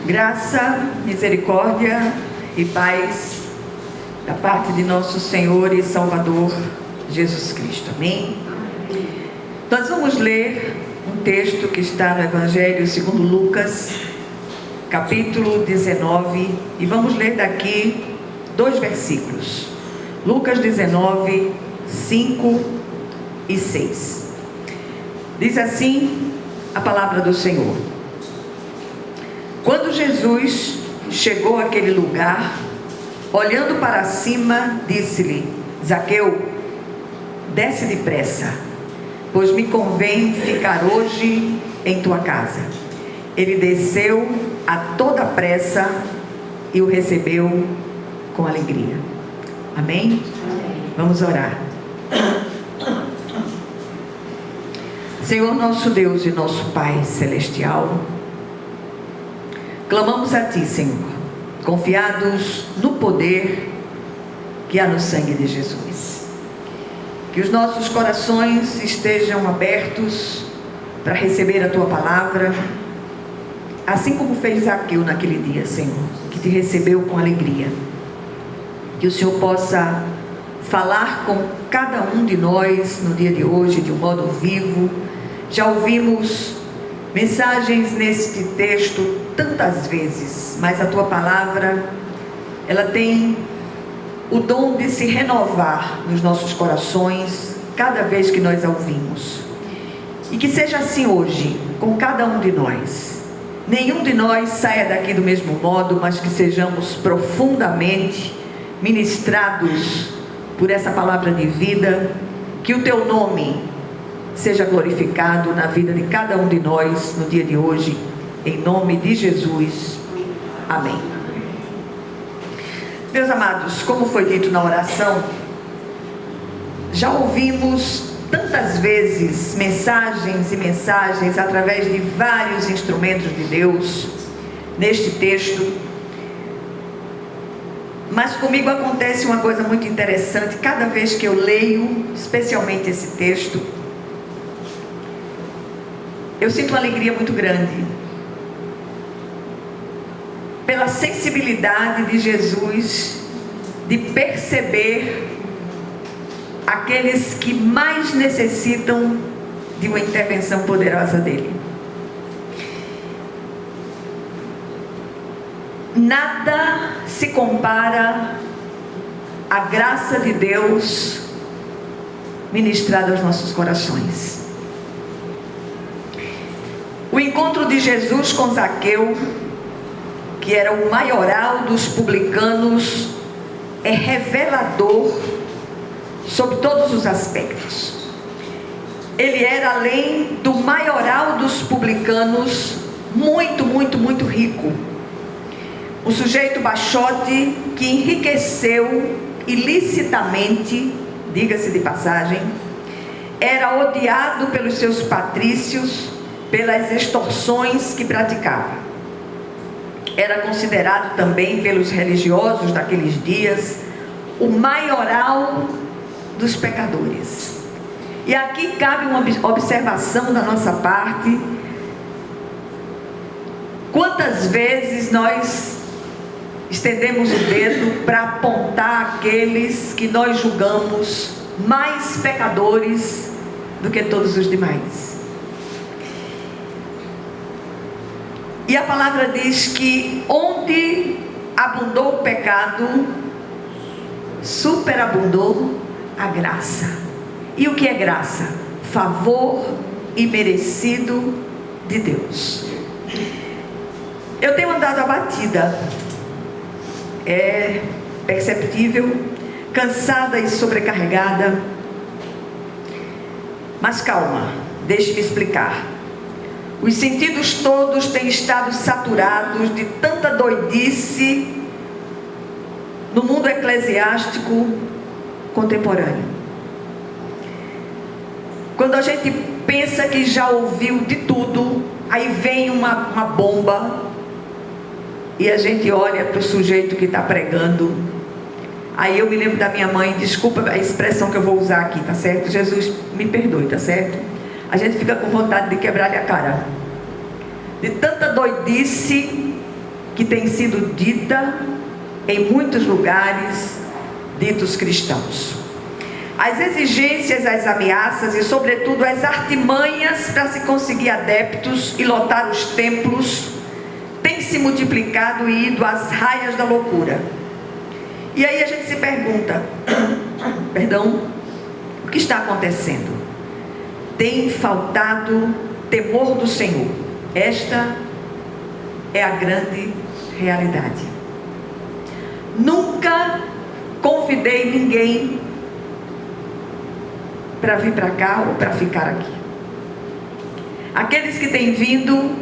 Graça, misericórdia e paz da parte de nosso Senhor e Salvador Jesus Cristo. Amém? Nós vamos ler um texto que está no Evangelho segundo Lucas, capítulo 19, e vamos ler daqui 2 versículos. Lucas 19, 5 e 6. Diz assim a palavra do Senhor: Quando Jesus chegou àquele lugar, olhando para cima, disse-lhe: Zaqueu, desce depressa, pois me convém ficar hoje em tua casa. Ele desceu a toda pressa e o recebeu com alegria. Amém? Vamos orar. Senhor nosso Deus e nosso Pai celestial, clamamos a Ti, Senhor, confiados no poder que há no sangue de Jesus. Que os nossos corações estejam abertos para receber a Tua palavra, assim como fez Zaqueu naquele dia, Senhor, que Te recebeu com alegria. Que o Senhor possa falar com cada um de nós no dia de hoje, de um modo vivo. Já ouvimos mensagens neste texto tantas vezes, mas a Tua palavra, ela tem o dom de se renovar nos nossos corações cada vez que nós a ouvimos. E que seja assim hoje com cada um de nós. Nenhum de nós saia daqui do mesmo modo, mas que sejamos profundamente ministrados por essa palavra de vida. Que o Teu nome seja glorificado na vida de cada um de nós no dia de hoje, em nome de Jesus. Amém. Meus amados, como foi dito na oração, já ouvimos tantas vezes mensagens e mensagens através de vários instrumentos de Deus neste texto, mas comigo acontece uma coisa muito interessante cada vez que eu leio, especialmente esse texto. Eu sinto uma alegria muito grande pela sensibilidade de Jesus de perceber aqueles que mais necessitam de uma intervenção poderosa dele. Nada se compara à graça de Deus ministrada aos nossos corações. O encontro de Jesus com Zaqueu, que era o maioral dos publicanos, é revelador sobre todos os aspectos. Ele era, além do maioral dos publicanos, muito rico. Um sujeito baixote que enriqueceu ilicitamente, diga-se de passagem, era odiado pelos seus patrícios pelas extorsões que praticava. Era considerado também pelos religiosos daqueles dias o maioral dos pecadores. E aqui cabe uma observação da nossa parte. Quantas vezes nós estendemos o dedo para apontar aqueles que nós julgamos mais pecadores do que todos os demais? E a palavra diz que onde abundou o pecado, superabundou a graça. E o que é graça? Favor imerecido de Deus. Eu tenho andado abatida, é perceptível, cansada e sobrecarregada. Mas calma, deixe-me explicar. Os sentidos todos têm estado saturados de tanta doidice no mundo eclesiástico contemporâneo. Quando a gente pensa que já ouviu de tudo, aí vem uma bomba e a gente olha para o sujeito que está pregando, Aí eu me lembro da minha mãe, desculpa a expressão que eu vou usar aqui, tá certo? Jesus me perdoe, tá certo? A gente fica com vontade de quebrar-lhe a cara. De tanta doidice que tem sido dita em muitos lugares ditos cristãos. As exigências, as ameaças e sobretudo as artimanhas para se conseguir adeptos e lotar os templos têm se multiplicado e ido às raias da loucura. E aí a gente se pergunta, o que está acontecendo? Tem faltado temor do Senhor. Esta é a grande realidade. Nunca convidei ninguém para vir para cá ou para ficar aqui. Aqueles que têm vindo,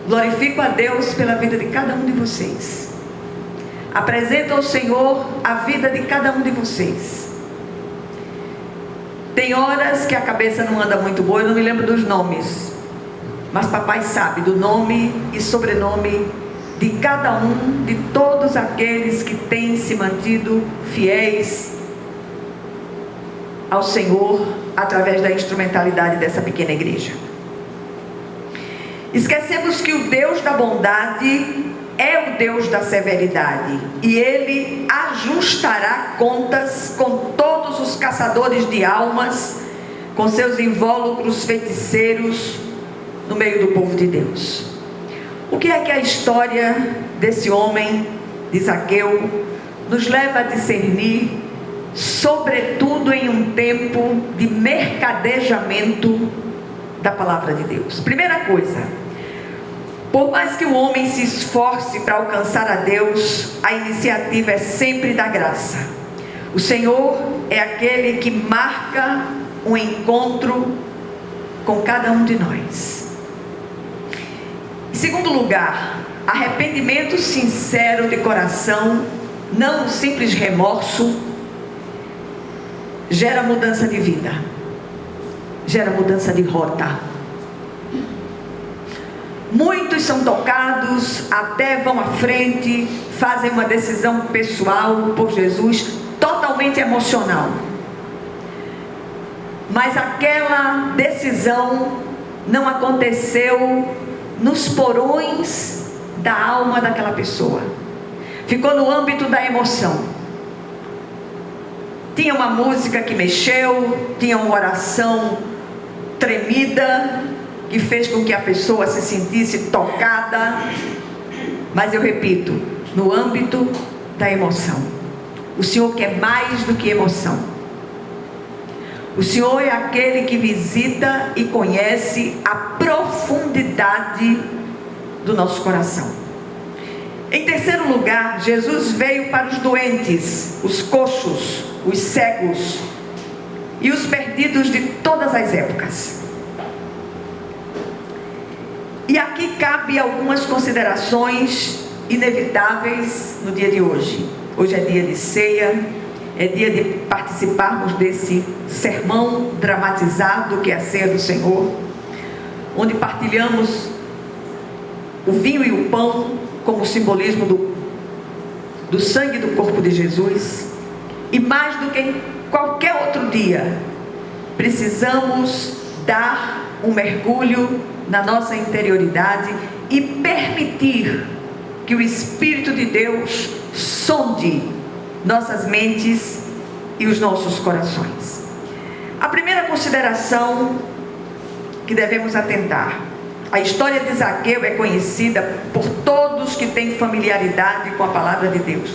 glorifico a Deus pela vida de cada um de vocês. Apresento ao Senhor a vida de cada um de vocês. Tem horas que a cabeça não anda muito boa, eu não me lembro dos nomes, mas papai sabe do nome e sobrenome de cada um, de todos aqueles que têm se mantido fiéis ao Senhor através da instrumentalidade dessa pequena igreja. Esquecemos que o Deus da bondade é o Deus da severidade, e Ele ajustará contas com todos os caçadores de almas, com seus invólucros feiticeiros no meio do povo de Deus. O que é que a história desse homem, de Zaqueu, nos leva a discernir, sobretudo em um tempo de mercadejamento da palavra de Deus? Primeira coisa, por mais que o homem se esforce para alcançar a Deus, a iniciativa é sempre da graça. O Senhor é aquele que marca um encontro com cada um de nós. Em segundo lugar, arrependimento sincero de coração, não um simples remorso, gera mudança de vida, gera mudança de rota. Muitos são tocados, até vão à frente, fazem uma decisão pessoal por Jesus, totalmente emocional. Mas aquela decisão não aconteceu nos porões da alma daquela pessoa. Ficou no âmbito da emoção. Tinha uma música que mexeu, tinha uma oração tremida, que fez com que a pessoa se sentisse tocada, mas eu repito, no âmbito da emoção. O Senhor quer mais do que emoção. O Senhor é aquele que visita e conhece a profundidade do nosso coração. Em terceiro lugar, Jesus veio para os doentes, os coxos, os cegos e os perdidos de todas as épocas. E aqui cabe algumas considerações inevitáveis no dia de hoje. Hoje é dia de ceia, é dia de participarmos desse sermão dramatizado que é a ceia do Senhor, onde partilhamos o vinho e o pão como simbolismo do sangue do corpo de Jesus. E mais do que em qualquer outro dia, precisamos dar um mergulho na nossa interioridade e permitir que o Espírito de Deus sonde nossas mentes e os nossos corações. A primeira consideração que devemos atentar: a história de Zaqueu é conhecida por todos que têm familiaridade com a palavra de Deus,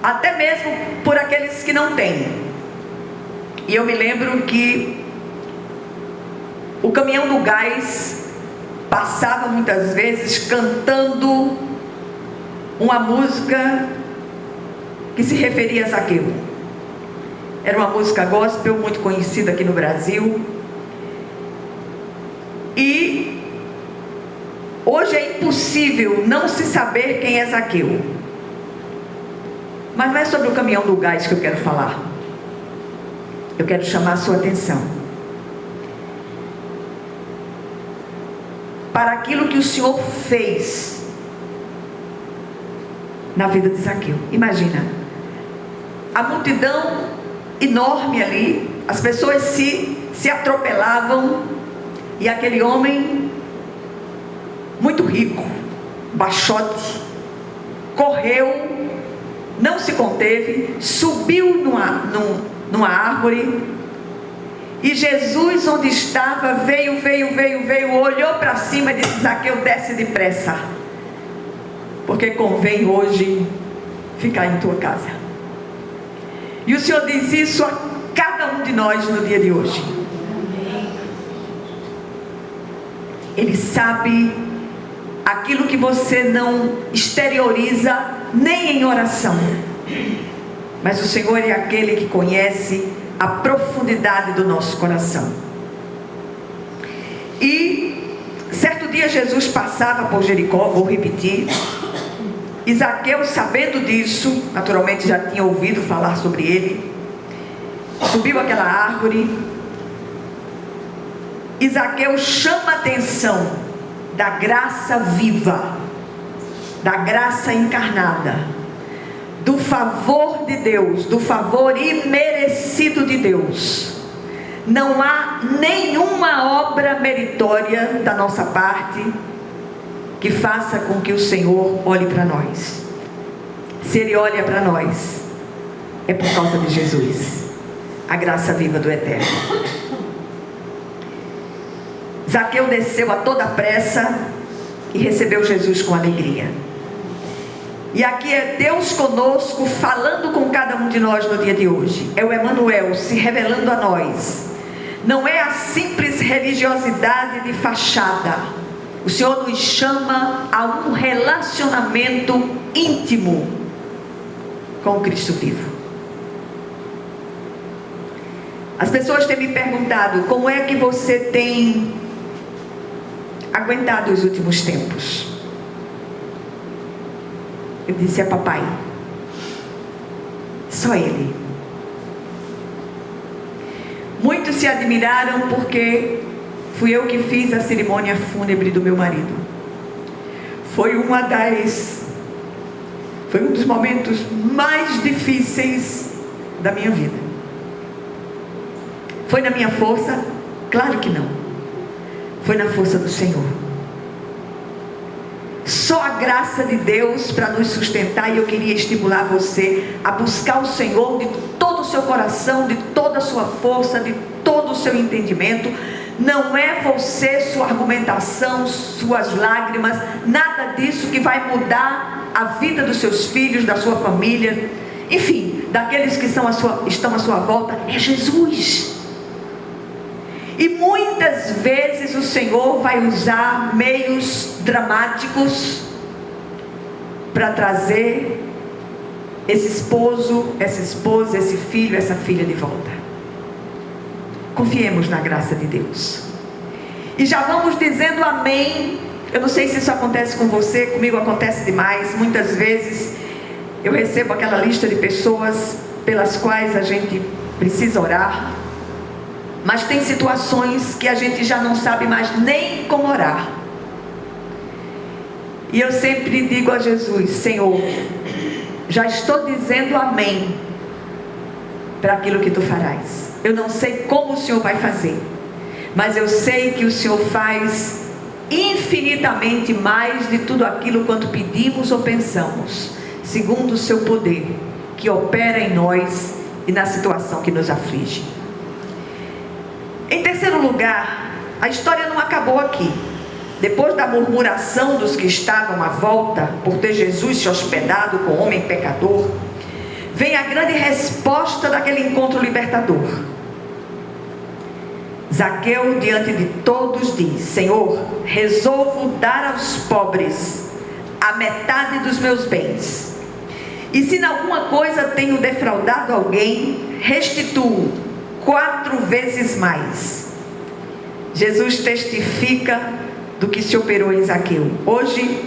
até mesmo por aqueles que não têm. E eu me lembro que o caminhão do gás passava muitas vezes cantando uma música que se referia a Zaqueu. Era uma música gospel muito conhecida aqui no Brasil. E hoje é impossível não se saber quem é Zaqueu. Mas não é sobre o caminhão do gás que eu quero falar. Eu quero chamar a sua atenção para aquilo que o Senhor fez na vida de Zaqueu. Imagina, a multidão enorme ali, as pessoas se atropelavam, e aquele homem muito rico, baixote, correu, não se conteve, subiu numa árvore, e Jesus, onde estava, veio, olhou para cima e disse: Zaqueu, desce depressa, porque convém hoje ficar em tua casa. E o Senhor diz isso a cada um de nós no dia de hoje. Ele sabe aquilo que você não exterioriza nem em oração, mas o Senhor é aquele que conhece a profundidade do nosso coração. E certo dia Jesus passava por Jericó, vou repetir, e Zaqueu, sabendo disso, naturalmente já tinha ouvido falar sobre ele, subiu aquela árvore, e Zaqueu chama a atenção da graça viva, da graça encarnada, do favor de Deus, do favor imerecido de Deus. Não há nenhuma obra meritória da nossa parte que faça com que o Senhor olhe para nós. Se Ele olha para nós, é por causa de Jesus, a graça viva do Eterno. Zaqueu desceu a toda pressa e recebeu Jesus com alegria. E aqui é Deus conosco, falando com cada um de nós no dia de hoje. É o Emanuel se revelando a nós. Não é a simples religiosidade de fachada. O Senhor nos chama a um relacionamento íntimo com o Cristo vivo. As pessoas têm me perguntado: como é que você tem aguentado os últimos tempos? Eu disse: é papai, só ele. Muitos se admiraram porque fui eu que fiz a cerimônia fúnebre do meu marido. Foi um dos momentos mais difíceis da minha vida. Foi na minha força? Claro que não. Foi na força do Senhor. Só a graça de Deus para nos sustentar. E eu queria estimular você a buscar o Senhor de todo o seu coração, de toda a sua força, de todo o seu entendimento. Não é você, sua argumentação, suas lágrimas, nada disso que vai mudar a vida dos seus filhos, da sua família, enfim, daqueles que estão à sua volta. É Jesus. E muitas vezes o Senhor vai usar meios dramáticos para trazer esse esposo, essa esposa, esse filho, essa filha de volta. Confiemos na graça de Deus. E já vamos dizendo amém. Eu não sei se isso acontece com você, comigo acontece demais. Muitas vezes eu recebo aquela lista de pessoas pelas quais a gente precisa orar. Mas tem situações que a gente já não sabe mais nem como orar. E eu sempre digo a Jesus: Senhor, já estou dizendo amém para aquilo que Tu farás. Eu não sei como o Senhor vai fazer, mas eu sei que o Senhor faz infinitamente mais de tudo aquilo quanto pedimos ou pensamos, segundo o Seu poder, que opera em nós e na situação que nos aflige. Em terceiro lugar, a história não acabou aqui. Depois da murmuração dos que estavam à volta por ter Jesus se hospedado com o homem pecador, vem a grande resposta daquele encontro libertador. Zaqueu, diante de todos, diz: Senhor, resolvo dar aos pobres a metade dos meus bens, e se em alguma coisa tenho defraudado alguém, restituo 4 vezes mais. Jesus testifica do que se operou em Zaqueu. Hoje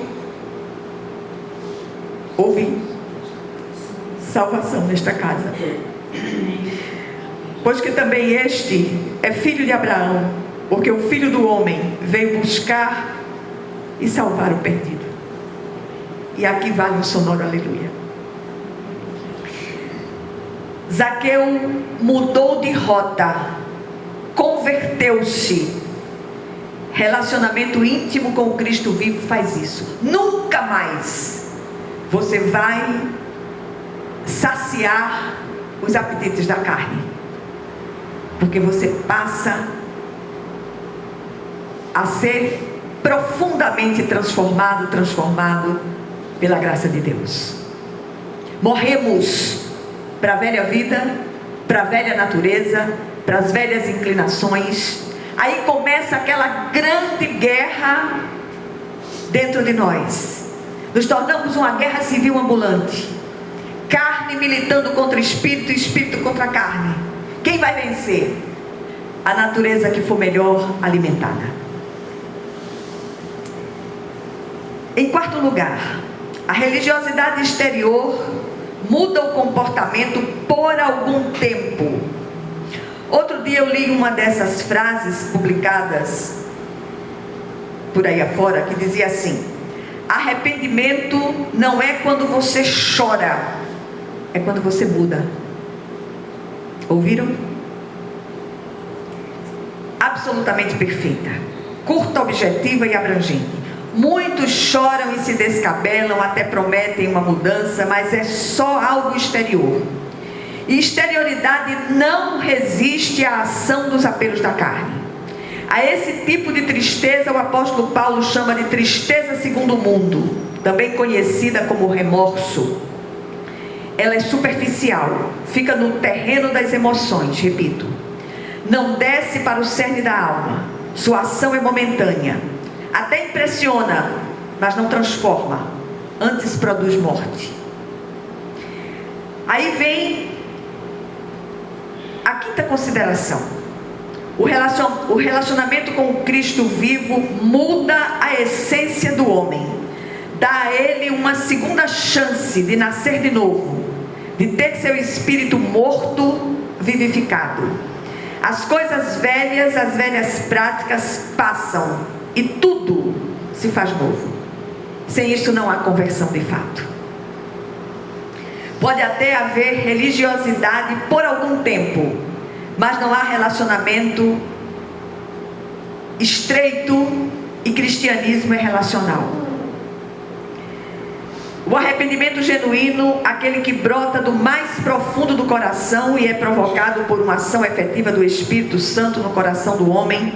houve salvação nesta casa, pois que também este é filho de Abraão, porque o Filho do Homem veio buscar e salvar o perdido. E aqui vale um sonoro aleluia. Zaqueu mudou de rota, converteu-se. Relacionamento íntimo com o Cristo vivo faz isso. Nunca mais você vai saciar os apetites da carne, porque você passa a ser profundamente transformado pela graça de Deus. Morremos para a velha vida, para a velha natureza, para as velhas inclinações. Aí começa aquela grande guerra dentro de nós. Nos tornamos uma guerra civil ambulante. Carne militando contra espírito, espírito contra carne. Quem vai vencer? A natureza que for melhor alimentada. Em quarto lugar, a religiosidade exterior muda o comportamento por algum tempo. Outro dia eu li uma dessas frases publicadas por aí afora, que dizia assim: arrependimento não é quando você chora, é quando você muda. Ouviram? Absolutamente perfeita, curta, objetiva e abrangente. Muitos choram e se descabelam, até prometem uma mudança, mas é só algo exterior. E exterioridade não resiste à ação dos apelos da carne. A esse tipo de tristeza o apóstolo Paulo chama de tristeza segundo o mundo, também conhecida como remorso. Ela é superficial, fica no terreno das emoções, repito. Não desce para o cerne da alma. Sua ação é momentânea. Até impressiona, mas não transforma. Antes produz morte. Aí vem a quinta consideração. O relacionamento com o Cristo vivo muda a essência do homem. Dá a ele uma segunda chance de nascer de novo, de ter seu espírito morto vivificado. As coisas velhas, as velhas práticas passam e tudo se faz novo. Sem isso não há conversão de fato. Pode até haver religiosidade por algum tempo, mas não há relacionamento estreito, e cristianismo é relacional. O arrependimento genuíno, aquele que brota do mais profundo do coração e é provocado por uma ação efetiva do Espírito Santo no coração do homem,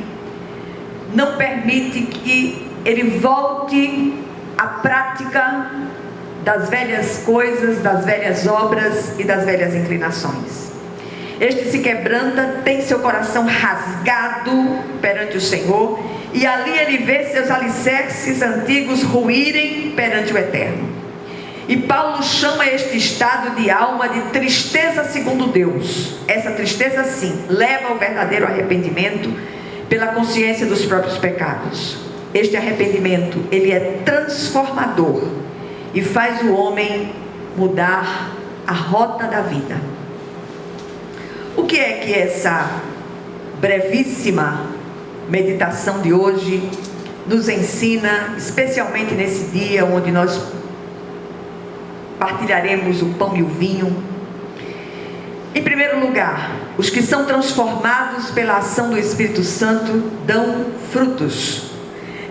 não permite que ele volte à prática das velhas coisas, das velhas obras e das velhas inclinações. Este se quebranta, tem seu coração rasgado perante o Senhor, e ali ele vê seus alicerces antigos ruírem perante o Eterno. E Paulo chama este estado de alma de tristeza segundo Deus. Essa tristeza sim leva ao verdadeiro arrependimento pela consciência dos próprios pecados. Este arrependimento, ele é transformador e faz o homem mudar a rota da vida. O que é que essa brevíssima meditação de hoje nos ensina, especialmente nesse dia onde nós partilharemos o pão e o vinho? Em primeiro lugar, os que são transformados pela ação do Espírito Santo dão frutos.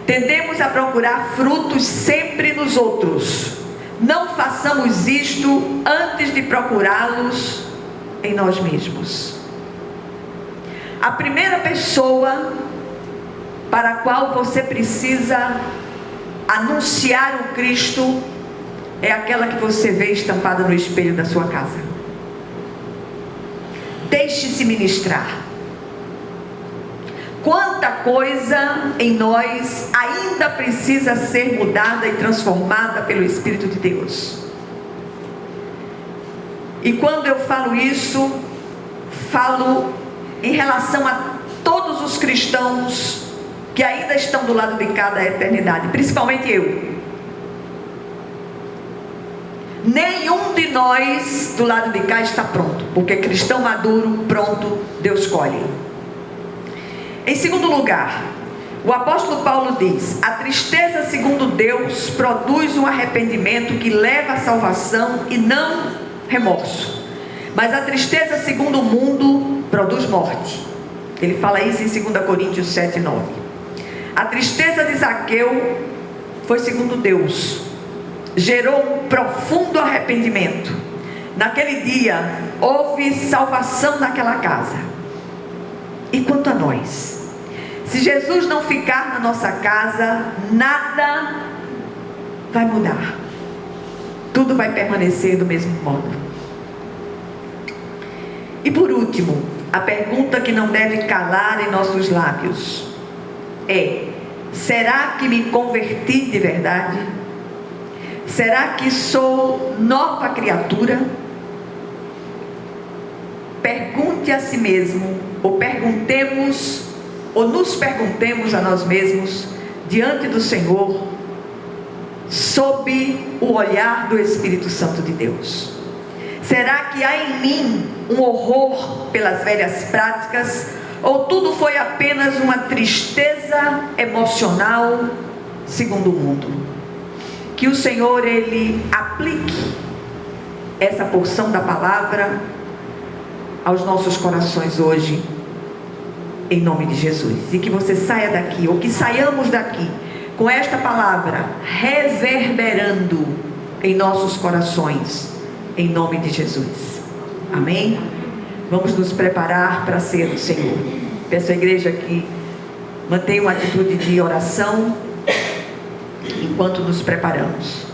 Tendemos a procurar frutos sempre nos outros. Não façamos isto antes de procurá-los em nós mesmos. A primeira pessoa para a qual você precisa anunciar o Cristo é aquela que você vê estampada no espelho da sua casa. Deixe-se ministrar. Quanta coisa em nós ainda precisa ser mudada e transformada pelo Espírito de Deus. E quando eu falo isso, falo em relação a todos os cristãos que ainda estão do lado de cá da eternidade, principalmente eu. Nenhum de nós do lado de cá está pronto, porque cristão maduro, pronto, Deus escolhe. Em segundo lugar, o apóstolo Paulo diz: a tristeza segundo Deus produz um arrependimento que leva à salvação e não remorso. Mas a tristeza segundo o mundo produz morte. Ele fala isso em 2 Coríntios 7, 9. A tristeza de Zaqueu foi segundo Deus. Gerou um profundo arrependimento. Naquele dia, houve salvação naquela casa. E quanto a nós? Se Jesus não ficar na nossa casa, nada vai mudar. Tudo vai permanecer do mesmo modo. E por último, a pergunta que não deve calar em nossos lábios é: será que me converti de verdade? Será que sou nova criatura? Pergunte a si mesmo, ou nos perguntemos a nós mesmos, diante do Senhor, sob o olhar do Espírito Santo de Deus. Será que há em mim um horror pelas velhas práticas, ou tudo foi apenas uma tristeza emocional segundo o mundo? Que o Senhor, Ele aplique essa porção da palavra aos nossos corações hoje, em nome de Jesus. E que você saia daqui, ou que saiamos daqui, com esta palavra reverberando em nossos corações, em nome de Jesus. Amém? Vamos nos preparar para a ceia do Senhor. Peço à igreja que mantenha uma atitude de oração enquanto nos preparamos.